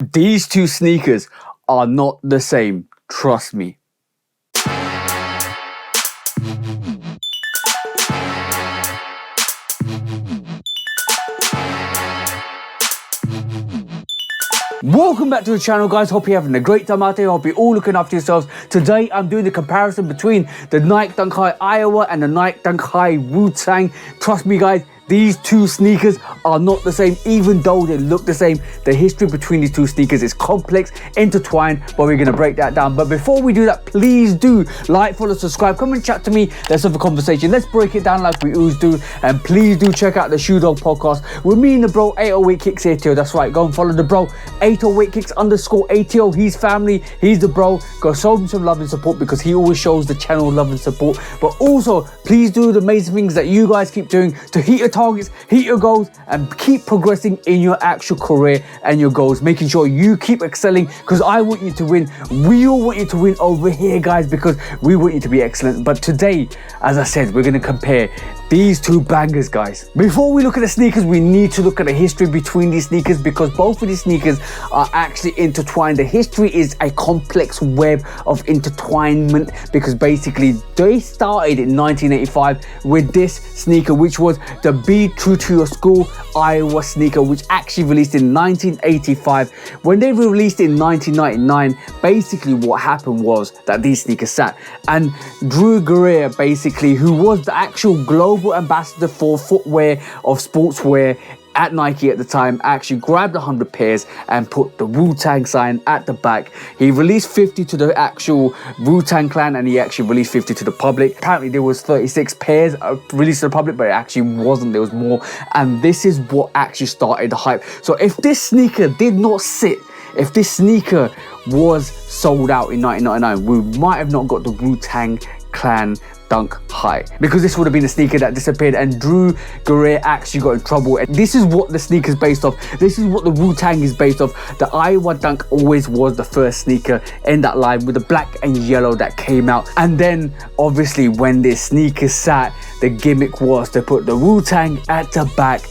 These two sneakers are not the same, trust me. Welcome back to the channel, guys. Hope you're having a great time out there. Hope you're all looking after yourselves. Today I'm doing the comparison between the Nike Dunk High Iowa and the Nike Dunk High Wu-Tang. Trust me, guys, these two sneakers are not the same, even though they look the same. The history between these two sneakers is complex, intertwined, but we're gonna break that down. But before we do that, please do like, follow, subscribe, come and chat to me. Let's have a conversation. Let's break it down like we always do. And please do check out the Shoe Dog podcast with me and the bro 808 Kicks ATO. That's right, go and follow the bro 808 Kicks _ ATO. He's family, he's the bro. Go show him some love and support because he always shows the channel love and support. But also, please do the amazing things that you guys keep doing to hit your targets, hit your goals, and keep progressing in your actual career and your goals, making sure you keep excelling, because I want you to win. We all want you to win over here, guys, because we want you to be excellent. But today, as I said, we're going to compare these two bangers, guys. Before we look at the sneakers, we need to look at the history between these sneakers, because both of these sneakers are actually intertwined. The history is a complex web of intertwinement, because basically they started in 1985 with this sneaker, which was the Be True to Your School Iowa sneaker, which actually released in 1985. When they were released in 1999, basically what happened was that these sneakers sat, and Grail, basically, who was the actual global ambassador for footwear of sportswear at Nike at the time, actually grabbed 100 pairs and put the Wu-Tang sign at the back. He released 50 to the actual Wu-Tang clan, and he actually released 50 to the public. Apparently there was 36 pairs released to the public, but it actually wasn't. There was more, and this is what actually started the hype. So if this sneaker did not sit, if this sneaker was sold out in 1999, we might have not got the Wu-Tang clan Dunk High, because this would have been a sneaker that disappeared, and Grail actually got in trouble. And this is what the sneaker is based off. This is what the Wu-Tang is based off. The Iowa Dunk always was the first sneaker in that line with the black and yellow that came out. And then obviously when this sneaker sat, the gimmick was to put the Wu-Tang at the back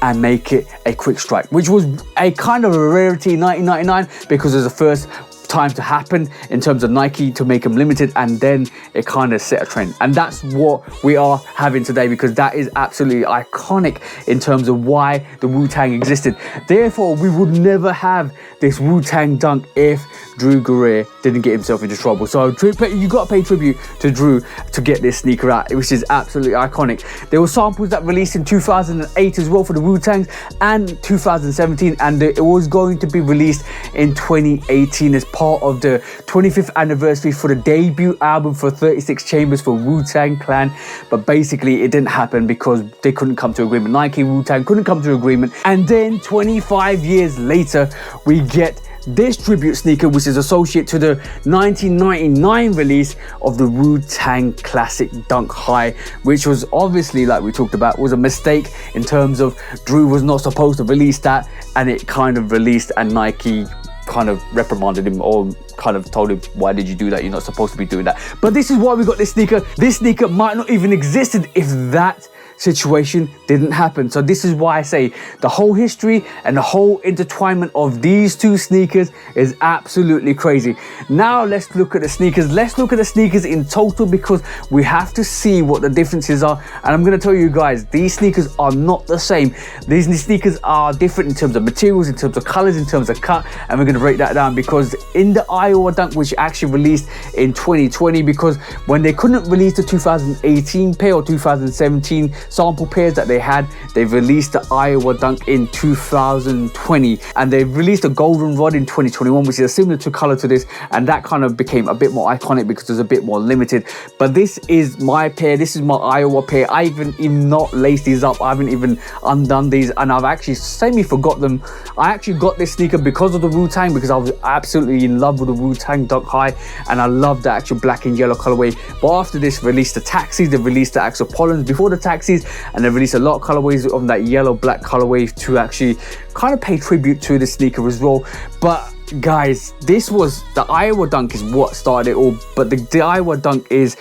and make it a quick strike, which was a kind of a rarity in 1999, because it was the first time to happen in terms of Nike to make them limited, and then it kind of set a trend. And that's what we are having today, because that is absolutely iconic in terms of why the Wu-Tang existed. Therefore, we would never have this Wu-Tang Dunk if Grail didn't get himself into trouble. So you got to pay tribute to Drew to get this sneaker out, which is absolutely iconic. There were samples that released in 2008 as well for the Wu-Tangs, and 2017, and it was going to be released in 2018 as part of the 25th anniversary for the debut album for 36 Chambers for Wu-Tang Clan. But basically it didn't happen because they couldn't come to agreement. Nike and Wu-Tang couldn't come to agreement, and then 25 years later we get this tribute sneaker, which is associated to the 1999 release of the Wu-Tang Classic Dunk High, which was obviously, like we talked about, was a mistake in terms of Drew was not supposed to release that, and it kind of released, and Nike kind of reprimanded him, or kind of told him, why did you do that? You're not supposed to be doing that. But this is why we got this sneaker. This sneaker might not even existed if that situation didn't happen. So this is why I say the whole history and the whole intertwinement of these two sneakers is absolutely crazy. Now let's look at the sneakers. Let's look at the sneakers in total, because we have to see what the differences are. And I'm going to tell you guys, these sneakers are not the same. These sneakers are different in terms of materials, in terms of colors, in terms of cut, and we're going to break that down. Because in the Iowa Dunk, which actually released in 2020, because when they couldn't release the 2018 pair or 2017 sample pairs that they had, they've released the Iowa Dunk in 2020, and they've released a golden rod in 2021, which is a similar to color to this, and that kind of became a bit more iconic because it was a bit more limited. But this is my pair. This is my Iowa pair. I even not laced these up. I haven't even undone these, and I've actually semi forgot them. I actually got this sneaker because of the Wu-Tang, because I was absolutely in love with the Wu-Tang Dunk High, and I love the actual black and yellow colorway. But after this, released the taxis, they released the actual pollens before the taxis, and they released a lot of colorways of that yellow black colorway to actually kind of pay tribute to the sneaker as well. But guys, this was the Iowa Dunk is what started it all. But the Iowa Dunk is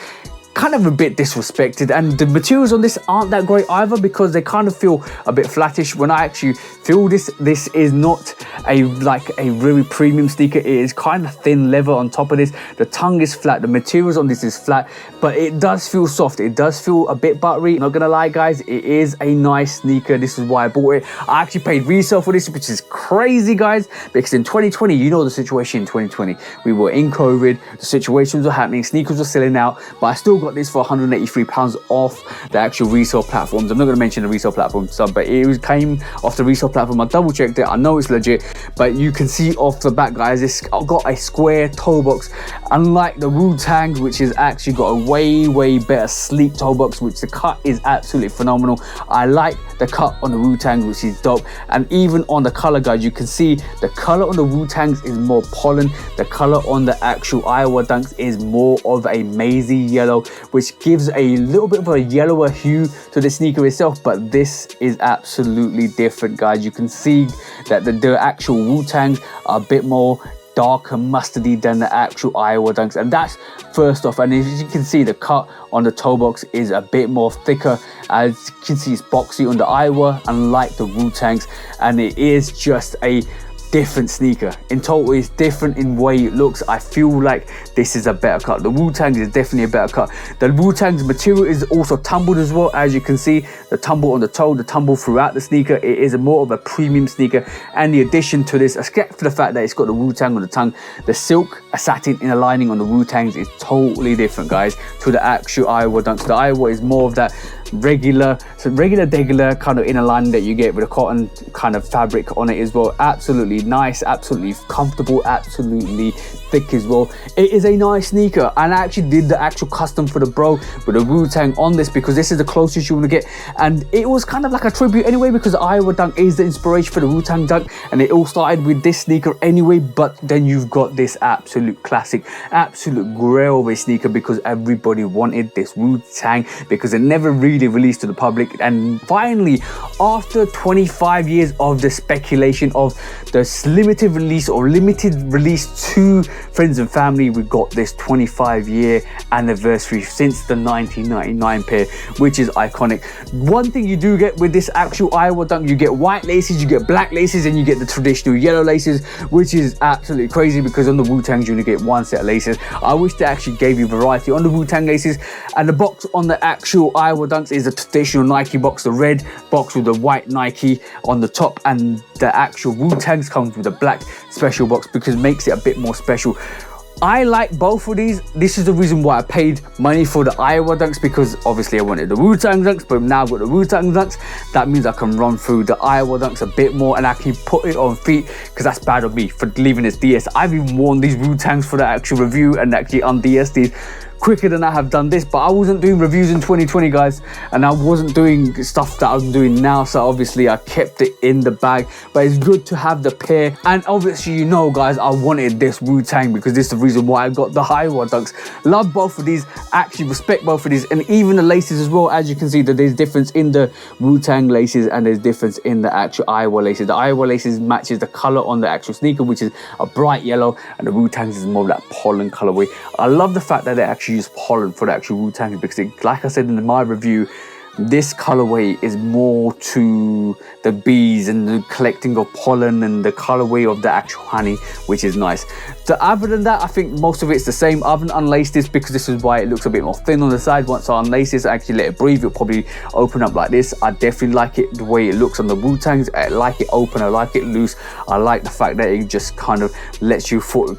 kind of a bit disrespected, and the materials on this aren't that great either, because they kind of feel a bit flattish. When I actually feel this is not a really premium sneaker. It is kind of thin leather on top of this. The tongue is flat, the materials on this is flat, but it does feel soft. It does feel a bit buttery. Not gonna lie guys, it is a nice sneaker. This is why I bought it. I actually paid resale for this, which is crazy guys, because in 2020, you know the situation in 2020, we were in COVID, the situations were happening, sneakers were selling out, but I still got this for £183 off the actual resale platforms. I'm not going to mention the resale platform sub, but it came off the resale platform. I double checked it, I know it's legit, but you can see off the back guys, it's got a square toe box, unlike the Wu-Tang, which has actually got a way better sleek toe box, which the cut is absolutely phenomenal. I like the cut on the Wu-Tang, which is dope, and even on the color guys, you can see the color on the Wu-Tangs is more pollen, the color on the actual Iowa Dunks is more of a maize yellow, which gives a little bit of a yellower hue to the sneaker itself, but this is absolutely different guys. You can see that the actual Wu-Tangs are a bit more darker mustardy than the actual Iowa Dunks, and that's first off. And as you can see, the cut on the toe box is a bit more thicker. As you can see, it's boxy on the Iowa, unlike the Wu-Tangs, and it is just a different sneaker. In total, it's different in way it looks. I feel like this is a better cut. The Wu-Tang is definitely a better cut. The Wu-Tang's material is also tumbled as well. As you can see, the tumble on the toe, the tumble throughout the sneaker. It is more of a premium sneaker, and the addition to this, except for the fact that it's got the Wu-Tang on the tongue, the silk, a satin inner lining on the Wu-Tangs is totally different guys to the actual Iowa Dunks. The Iowa is more of that regular kind of inner lining that you get with a cotton kind of fabric on it as well. Absolutely nice, absolutely comfortable, absolutely thick as well. It is a nice sneaker, and I actually did the actual custom for the bro with the Wu-Tang on this, because this is the closest you want to get, and it was kind of like a tribute anyway, because the Iowa Dunk is the inspiration for the Wu-Tang Dunk, and it all started with this sneaker anyway. But then you've got this absolute classic, absolute Grail sneaker, because everybody wanted this Wu-Tang, because it never really released to the public. And finally, after 25 years of the speculation of this limited release or limited release to friends and family, we got this 25-year anniversary since the 1999 pair, which is iconic. One thing you do get with this actual Iowa Dunk, you get white laces, you get black laces, and you get the traditional yellow laces, which is absolutely crazy, because on the Wu-Tangs you only get one set of laces. I wish they actually gave you variety on the Wu-Tang laces. And the box on the actual Iowa Dunks is a traditional Nike box, the red box with the white Nike on the top, and the actual Wu-Tangs comes with a black special box, because it makes it a bit more special. I like both of these. This is the reason why I paid money for the Iowa Dunks, because obviously I wanted the Wu-Tang Dunks, but now I've got the Wu-Tang Dunks. That means I can run through the Iowa Dunks a bit more, and I can put it on feet, because that's bad on me for leaving this DS. I've even worn these Wu-Tangs for the actual review and actually un-DS these quicker than I have done this, but I wasn't doing reviews in 2020 guys, and I wasn't doing stuff that I'm doing now, so obviously I kept it in the bag. But it's good to have the pair, and obviously you know guys, I wanted this Wu-Tang, because this is the reason why I got the Iowa Dunks. Love both of these, actually respect both of these, and even the laces as well. As you can see that there's difference in the Wu-Tang laces and there's difference in the actual Iowa laces. The Iowa laces matches the color on the actual sneaker, which is a bright yellow, and the Wu-Tangs is more of that pollen colorway. I love the fact that they actually use pollen for the actual Wu-Tang, because like I said in my review, this colorway is more to the bees and the collecting of pollen and the colorway of the actual honey, which is nice. So other than that, I think most of it's the same. I haven't unlaced this, because this is why it looks a bit more thin on the side. Once I unlace this, I actually let it breathe, it'll probably open up like this. I definitely like it the way it looks on the Wu-Tangs. I like it open, I like it loose. I like the fact that it just kind of lets your foot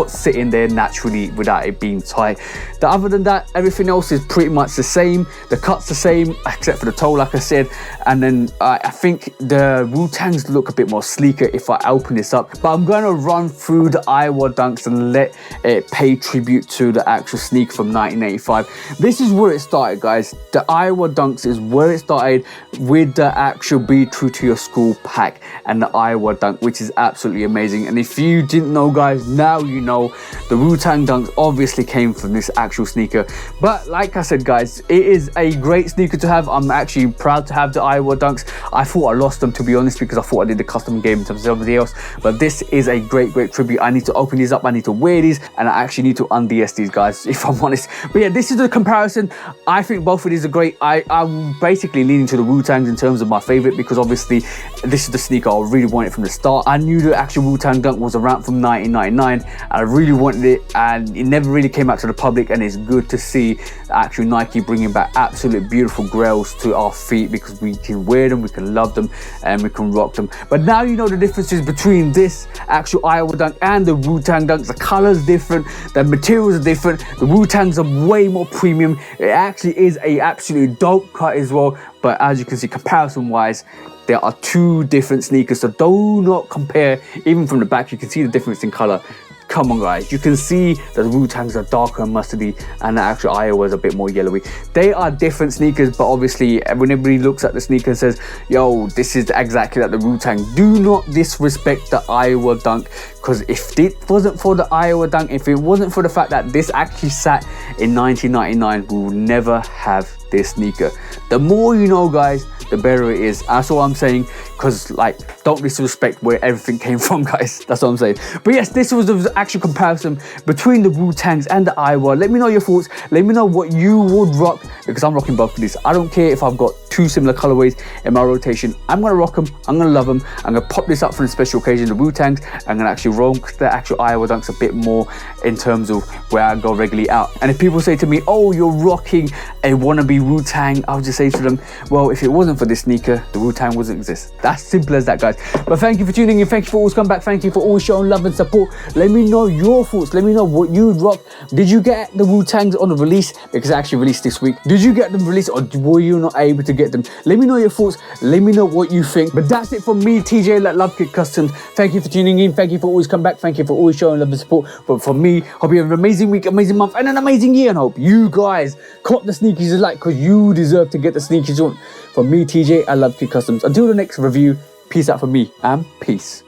sit in there naturally without it being tight. Other than that, everything else is pretty much the same. The cut's the same, except for the toe, like I said. And then I think the Wu-Tangs look a bit more sleeker if I open this up. But I'm going to run through the Iowa Dunks and let it pay tribute to the actual sneaker from 1985. This is where it started, guys. The Iowa Dunks is where it started, with the actual Be True to Your School pack and the Iowa Dunk, which is absolutely amazing. And if you didn't know, guys, now you know. The Wu-Tang Dunks obviously came from this actual sneaker. But like I said, guys, it is a great sneaker. sneaker to have. I'm actually proud to have the Iowa Dunks. I thought I lost them, to be honest, because I thought I did the custom game in terms of somebody else. But this is a great tribute. I need to open these up. I need to wear these, and I actually need to un-DS these guys, if I'm honest. But yeah, this is the comparison. I think both of these are great. I'm basically leaning to the Wu-Tangs in terms of my favorite, because obviously this is the sneaker I really wanted from the start. I knew the actual Wu-Tang Dunk was around from 1999, and I really wanted it, and it never really came out to the public. And it's good to see actual Nike bringing back absolute beautiful Grails to our feet, because we can wear them, we can love them, and we can rock them. But now you know the differences between this actual Iowa Dunk and the Wu-Tang Dunks. The colors different, the materials are different. The Wu-Tangs are way more premium. It actually is a absolute dope cut as well. But as you can see, comparison wise, there are two different sneakers, so do not compare. Even from the back, you can see the difference in color. Come on guys, you can see that the Wu-Tangs are darker and mustardy, and the actual Iowa is a bit more yellowy. They are different sneakers, but obviously when everybody looks at the sneaker and says, yo, this is exactly like the Wu-Tang, do not disrespect the Iowa Dunk, because if it wasn't for the Iowa Dunk, if it wasn't for the fact that this actually sat in 1999, we will never have this sneaker. The more you know guys, the better it is. That's all I'm saying, because like, don't disrespect where everything came from, guys. That's what I'm saying. But yes, this was the actual comparison between the Wu-Tangs and the Iowa. Let me know your thoughts. Let me know what you would rock, because I'm rocking both of these. I don't care if I've got two similar colorways in my rotation. I'm gonna rock them, I'm gonna love them. I'm gonna pop this up for a special occasion, the Wu-Tangs. I'm gonna actually rock the actual Iowa Dunks a bit more in terms of where I go regularly out. And if people say to me, oh, you're rocking a wannabe Wu-Tang, I'll just say to them, well, if it wasn't for this sneaker, the Wu-Tang wouldn't exist. That's simple as that, guys. But thank you for tuning in. Thank you for always coming back. Thank you for always showing love and support. Let me know your thoughts. Let me know what you'd rock. Did you get the Wu-Tangs on the release? Because I actually released this week. Did you get them released, or were you not able to get them? Let me know your thoughts. Let me know what you think. But that's it from me, TJ at Love Kit Customs. Thank you for tuning in. Thank you for always coming back. Thank you for always showing love and support. But for me, hope you have an amazing week, amazing month, and an amazing year. And I hope you guys caught the sneakers you like, because you deserve to get the sneakers you want. From me, TJ, I Love Kit Customs. Until the next review, peace out from me, and peace.